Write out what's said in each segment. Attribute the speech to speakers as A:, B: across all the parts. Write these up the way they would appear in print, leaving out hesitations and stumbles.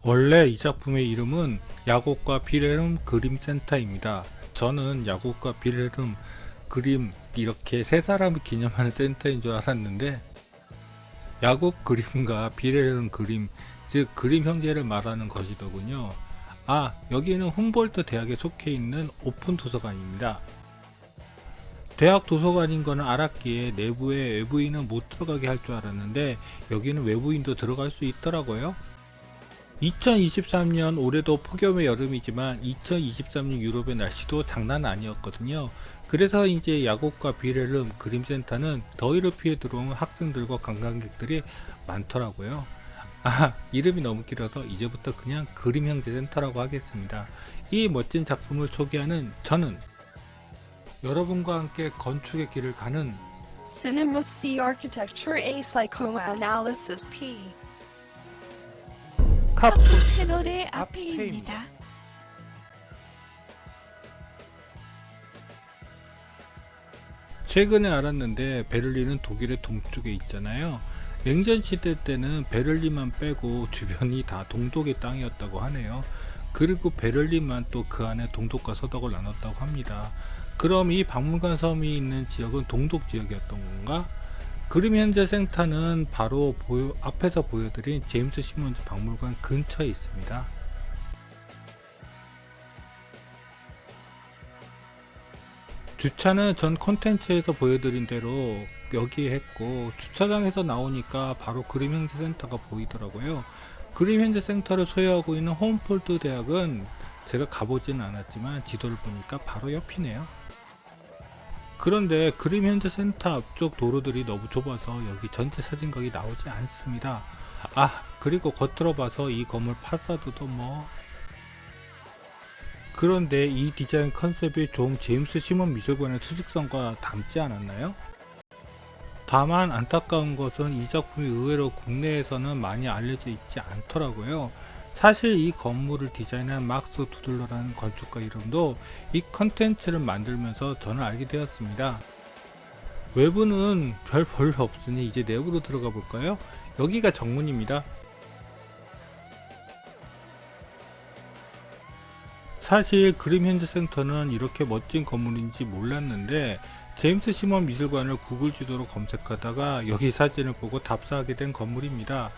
A: 원래 이 작품의 이름은 야곱과 빌헤름 그림센터입니다. 저는 야곱과 빌헤름 그림 이렇게 세 사람을 기념하는 센터인 줄 알았는데 야곱 그림과 빌헤름 그림, 즉 그림 형제를 말하는 것이더군요. 여기는 훔볼트 대학에 속해 있는 오픈 도서관입니다. 대학 도서관인 거는 알았기에 내부에 외부인은 못 들어가게 할 줄 알았는데 여기는 외부인도 들어갈 수 있더라고요. 2023년 올해도 폭염의 여름이지만 2023년 유럽의 날씨도 장난 아니었거든요. 그래서 이제 야곱과 빌헤름 그림센터는 더위를 피해 들어온 학생들과 관광객들이 많더라고요. 이름이 너무 길어서 이제부터 그냥 그림 형제 센터라고 하겠습니다. 이 멋진 작품을 소개하는 저는 여러분과 함께 건축의 길을 가는
B: Cinema C Architecture A Psychoanalysis P
C: 카푸
B: 채널의
C: 앞에입니다.
B: 앞에입니다.
A: 최근에 알았는데 베를린은 독일의 동쪽에 있잖아요. 냉전 시대 때는 베를린만 빼고 주변이 다 동독의 땅이었다고 하네요. 그리고 베를린만 또 그 안에 동독과 서독을 나눴다고 합니다. 그럼 이 박물관 섬이 있는 지역은 동독 지역이었던 건가? 그림 현재 센터는 바로 앞에서 보여드린 제임스 시몬즈 박물관 근처에 있습니다. 주차는 전 콘텐츠에서 보여드린 대로 여기에 했고 주차장에서 나오니까 바로 그림 현재 센터가 보이더라고요. 그림 현재 센터를 소유하고 있는 홈폴드 대학은 제가 가보지는 않았지만 지도를 보니까 바로 옆이네요. 그런데 그림 현재 센터 앞쪽 도로들이 너무 좁아서 여기 전체 사진각이 나오지 않습니다. 그리고 겉으로 봐서 이 건물 파사드도 그런데 이 디자인 컨셉이 좀 제임스 시몬 미술관의 수직성과 닮지 않았나요? 다만 안타까운 것은 이 작품이 의외로 국내에서는 많이 알려져 있지 않더라고요. 사실 이 건물을 디자인한 막스 두들러라는 건축가 이름도 이 컨텐츠를 만들면서 저는 알게 되었습니다. 외부는 별로 없으니 이제 내부로 들어가 볼까요? 여기가 정문입니다. 사실 그림 현재 센터는 이렇게 멋진 건물인지 몰랐는데 제임스 시몬 미술관을 구글 지도로 검색하다가 여기 사진을 보고 답사하게 된 건물입니다.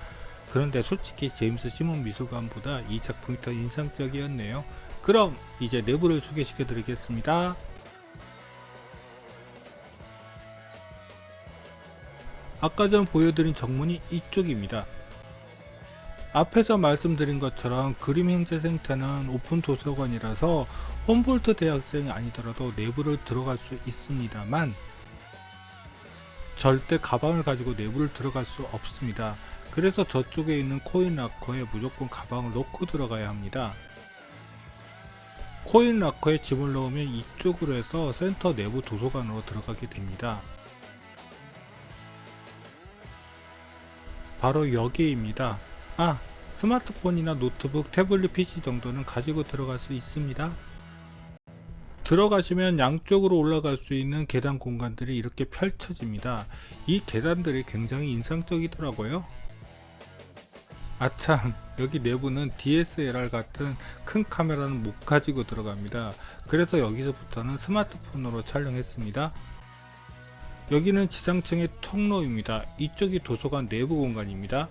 A: 그런데 솔직히 제임스 시몬 미술관보다 이 작품이 더 인상적이었네요. 그럼 이제 내부를 소개시켜 드리겠습니다. 아까 전 보여드린 정문이 이쪽입니다. 앞에서 말씀드린 것처럼 그림 형제 센터는 오픈 도서관이라서 홈볼트 대학생이 아니더라도 내부를 들어갈 수 있습니다만 절대 가방을 가지고 내부를 들어갈 수 없습니다. 그래서 저쪽에 있는 코인 락커에 무조건 가방을 넣고 들어가야 합니다. 코인 락커에 짐을 넣으면 이쪽으로 해서 센터 내부 도서관으로 들어가게 됩니다. 바로 여기입니다. 스마트폰이나 노트북, 태블릿 PC 정도는 가지고 들어갈 수 있습니다. 들어가시면 양쪽으로 올라갈 수 있는 계단 공간들이 이렇게 펼쳐집니다. 이 계단들이 굉장히 인상적이더라고요. 참, 여기 내부는 DSLR 같은 큰 카메라는 못 가지고 들어갑니다. 그래서 여기서부터는 스마트폰으로 촬영했습니다. 여기는 지상층의 통로입니다. 이쪽이 도서관 내부 공간입니다.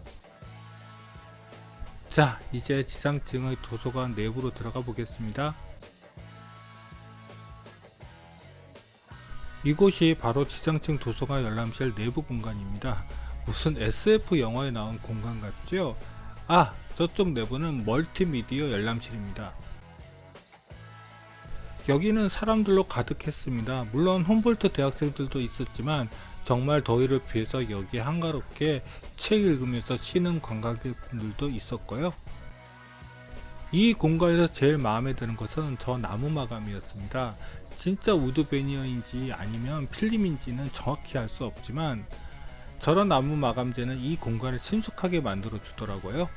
A: 자, 이제 지상층의 도서관 내부로 들어가 보겠습니다. 이곳이 바로 지상층 도서관 열람실 내부 공간입니다. 무슨 SF 영화에 나온 공간 같죠? 저쪽 내부는 멀티미디어 열람실입니다. 여기는 사람들로 가득했습니다. 물론 홈볼트 대학생들도 있었지만 정말 더위를 피해서 여기에 한가롭게 책 읽으면서 쉬는 관광객분들도 있었고요. 이 공간에서 제일 마음에 드는 것은 저 나무 마감이었습니다. 진짜 우드 베니어인지 아니면 필름인지는 정확히 알 수 없지만 저런 나무 마감재는 이 공간을 친숙하게 만들어 주더라고요.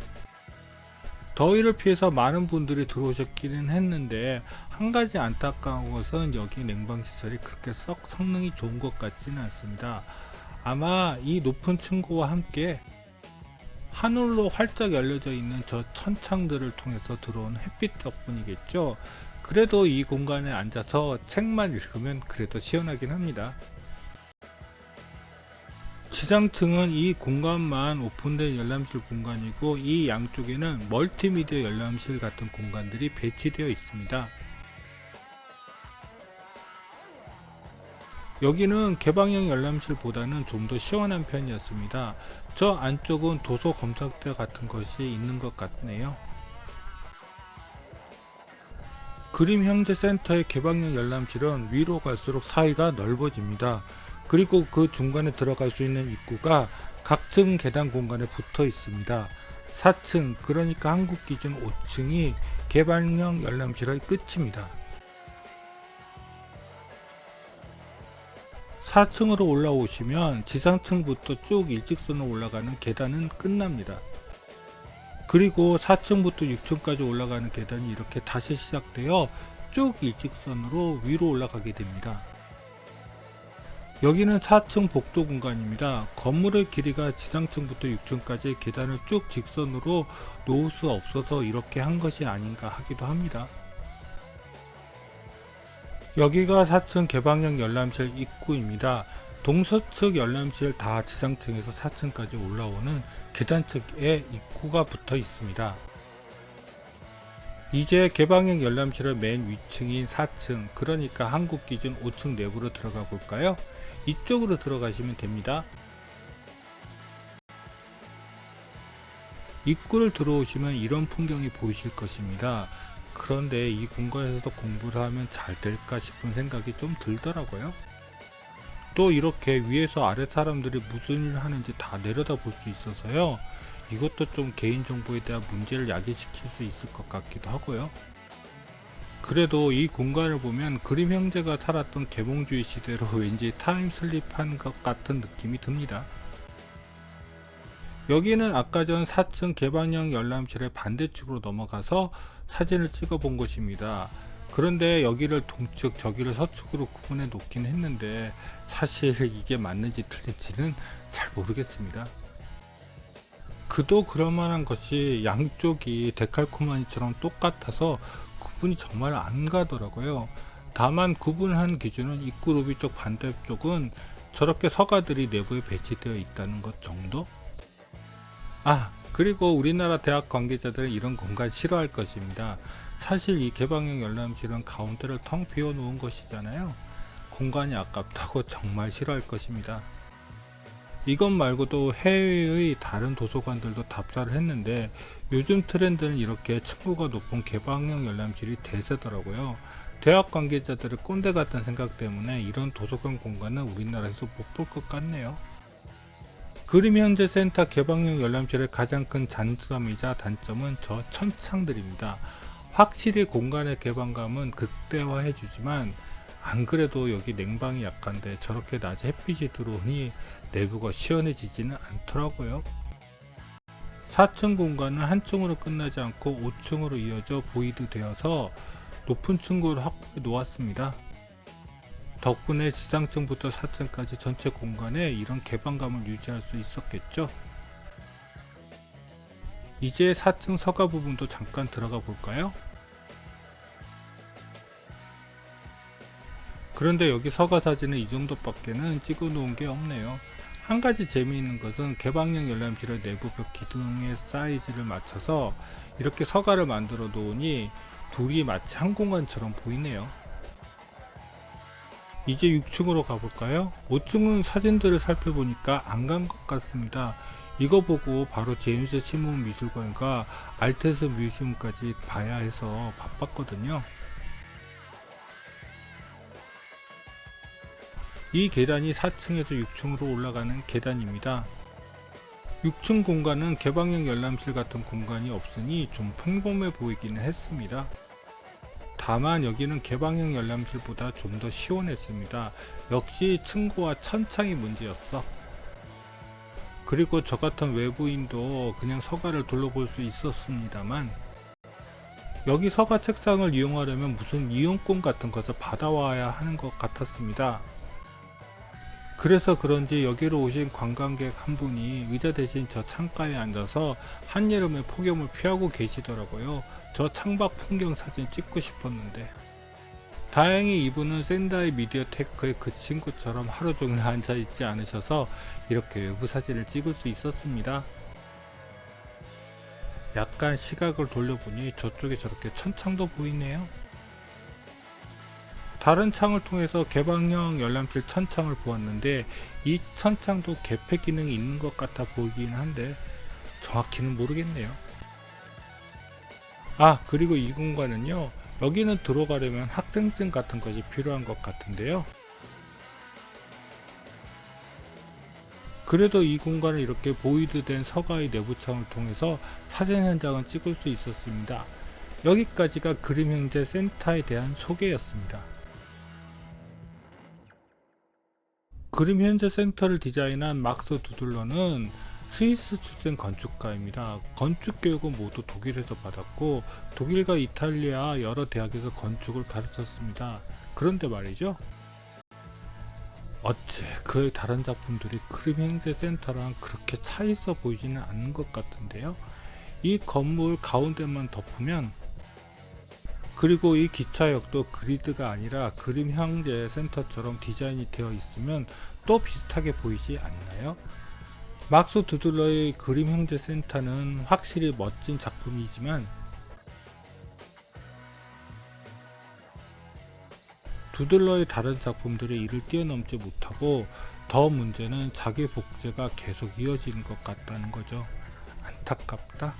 A: 더위를 피해서 많은 분들이 들어오셨기는 했는데 한 가지 안타까운 것은 여기 냉방시설이 그렇게 썩 성능이 좋은 것 같지는 않습니다. 아마 이 높은 층고와 함께 하늘로 활짝 열려져 있는 저 천창들을 통해서 들어온 햇빛 덕분이겠죠. 그래도 이 공간에 앉아서 책만 읽으면 그래도 시원하긴 합니다. 지상층은 이 공간만 오픈된 열람실 공간이고, 이 양쪽에는 멀티미디어 열람실 같은 공간들이 배치되어 있습니다. 여기는 개방형 열람실보다는 좀 더 시원한 편이었습니다. 저 안쪽은 도서 검색대 같은 것이 있는 것 같네요. 그림 형제 센터의 개방형 열람실은 위로 갈수록 사이가 넓어집니다. 그리고 그 중간에 들어갈 수 있는 입구가 각층 계단 공간에 붙어 있습니다. 4층, 그러니까 한국 기준 5층이 개방형 열람실의 끝입니다. 4층으로 올라오시면 지상층부터 쭉 일직선으로 올라가는 계단은 끝납니다. 그리고 4층부터 6층까지 올라가는 계단이 이렇게 다시 시작되어 쭉 일직선으로 위로 올라가게 됩니다. 여기는 4층 복도 공간입니다. 건물의 길이가 지상층부터 6층까지 계단을 쭉 직선으로 놓을 수 없어서 이렇게 한 것이 아닌가 하기도 합니다. 여기가 4층 개방형 열람실 입구입니다. 동서측 열람실 다 지상층에서 4층까지 올라오는 계단측에 입구가 붙어 있습니다. 이제 개방형 열람실의 맨 위층인 4층, 그러니까 한국 기준 5층 내부로 들어가 볼까요? 이쪽으로 들어가시면 됩니다. 입구를 들어오시면 이런 풍경이 보이실 것입니다. 그런데 이 공간에서 공부를 하면 잘 될까 싶은 생각이 좀 들더라고요. 또 이렇게 위에서 아래 사람들이 무슨 일을 하는지 다 내려다 볼 수 있어서요. 이것도 좀 개인정보에 대한 문제를 야기시킬 수 있을 것 같기도 하고요. 그래도 이 공간을 보면 그림 형제가 살았던 계몽주의 시대로 왠지 타임슬립한 것 같은 느낌이 듭니다. 여기는 아까 전 4층 개방형 열람실의 반대쪽으로 넘어가서 사진을 찍어 본 곳입니다. 그런데 여기를 동측, 저기를 서측으로 구분해 놓긴 했는데 사실 이게 맞는지 틀린지는 잘 모르겠습니다. 그도 그럴만한 것이 양쪽이 데칼코마니처럼 똑같아서 구분이 정말 안 가더라고요. 다만 구분한 기준은 입구 로비 쪽 반대쪽은 저렇게 서가들이 내부에 배치되어 있다는 것 정도? 그리고 우리나라 대학 관계자들은 이런 공간 싫어할 것입니다. 사실 이 개방형 열람실은 가운데를 텅 비워 놓은 것이잖아요. 공간이 아깝다고 정말 싫어할 것입니다. 이것 말고도 해외의 다른 도서관들도 답사를 했는데 요즘 트렌드는 이렇게 층고가 높은 개방형 열람실이 대세더라고요. 대학 관계자들의 꼰대 같은 생각 때문에 이런 도서관 공간은 우리나라에서 못 볼 것 같네요. 그림 현재 센터 개방형 열람실의 가장 큰 장점이자 단점은 저 천창들입니다. 확실히 공간의 개방감은 극대화해 주지만 안 그래도 여기 냉방이 약한데 저렇게 낮에 햇빛이 들어오니 내부가 시원해지지는 않더라고요. 4층 공간은 한 층으로 끝나지 않고 5층으로 이어져 보이드 되어서 높은 층고를 확보해 놓았습니다. 덕분에 지상층부터 4층까지 전체 공간에 이런 개방감을 유지할 수 있었겠죠. 이제 4층 서가 부분도 잠깐 들어가 볼까요? 그런데 여기 서가 사진은 이 정도밖에는 찍어 놓은 게 없네요. 한 가지 재미있는 것은 개방형 열람실의 내부 벽 기둥의 사이즈를 맞춰서 이렇게 서가를 만들어 놓으니 둘이 마치 한 공간처럼 보이네요. 이제 6층으로 가볼까요? 5층은 사진들을 살펴보니까 안 간 것 같습니다. 이거 보고 바로 제임스 시몬 미술관과 알테스 뮤지엄까지 봐야 해서 바빴거든요. 이 계단이 4층에서 6층으로 올라가는 계단입니다. 6층 공간은 개방형 열람실 같은 공간이 없으니 좀 평범해 보이기는 했습니다. 다만 여기는 개방형 열람실보다 좀 더 시원했습니다. 역시 층고와 천창이 문제였어. 그리고 저 같은 외부인도 그냥 서가를 둘러볼 수 있었습니다만 여기 서가 책상을 이용하려면 무슨 이용권 같은 것을 받아와야 하는 것 같았습니다. 그래서 그런지 여기로 오신 관광객 한 분이 의자 대신 저 창가에 앉아서 한여름의 폭염을 피하고 계시더라고요. 저 창밖 풍경 사진 찍고 싶었는데. 다행히 이분은 샌다이 미디어테크의 그 친구처럼 하루 종일 앉아있지 않으셔서 이렇게 외부 사진을 찍을 수 있었습니다. 약간 시각을 돌려보니 저쪽에 저렇게 천창도 보이네요. 다른 창을 통해서 개방형 열람실 천창을 보았는데 이 천창도 개폐 기능이 있는 것 같아 보이긴 한데 정확히는 모르겠네요. 아, 그리고 이 공간은요, 여기는 들어가려면 학생증 같은 것이 필요한 것 같은데요. 그래도 이 공간을 이렇게 보이드된 서가의 내부창을 통해서 사진 현장을 찍을 수 있었습니다. 여기까지가 그림 형제 센터에 대한 소개였습니다. 그림 현재 센터를 디자인한 막스 두들러는 스위스 출신 건축가입니다. 건축 교육은 모두 독일에서 받았고 독일과 이탈리아 여러 대학에서 건축을 가르쳤습니다. 그런데 말이죠, 어째 그의 다른 작품들이 그림 현재 센터랑 그렇게 차이있어 보이지는 않는 것 같은데요. 이 건물 가운데만 덮으면, 그리고 이 기차역도 그리드가 아니라 그림 형제 센터처럼 디자인이 되어 있으면 또 비슷하게 보이지 않나요? 막스 두들러의 그림 형제 센터는 확실히 멋진 작품이지만 두들러의 다른 작품들이 이를 뛰어넘지 못하고 더 문제는 자기 복제가 계속 이어지는 것 같다는 거죠. 안타깝다.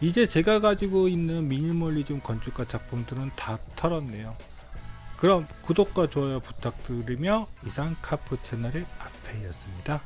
A: 이제 제가 가지고 있는 미니멀리즘 건축가 작품들은 다 털었네요. 그럼 구독과 좋아요 부탁드리며 이상 카프 채널의 앞에였습니다.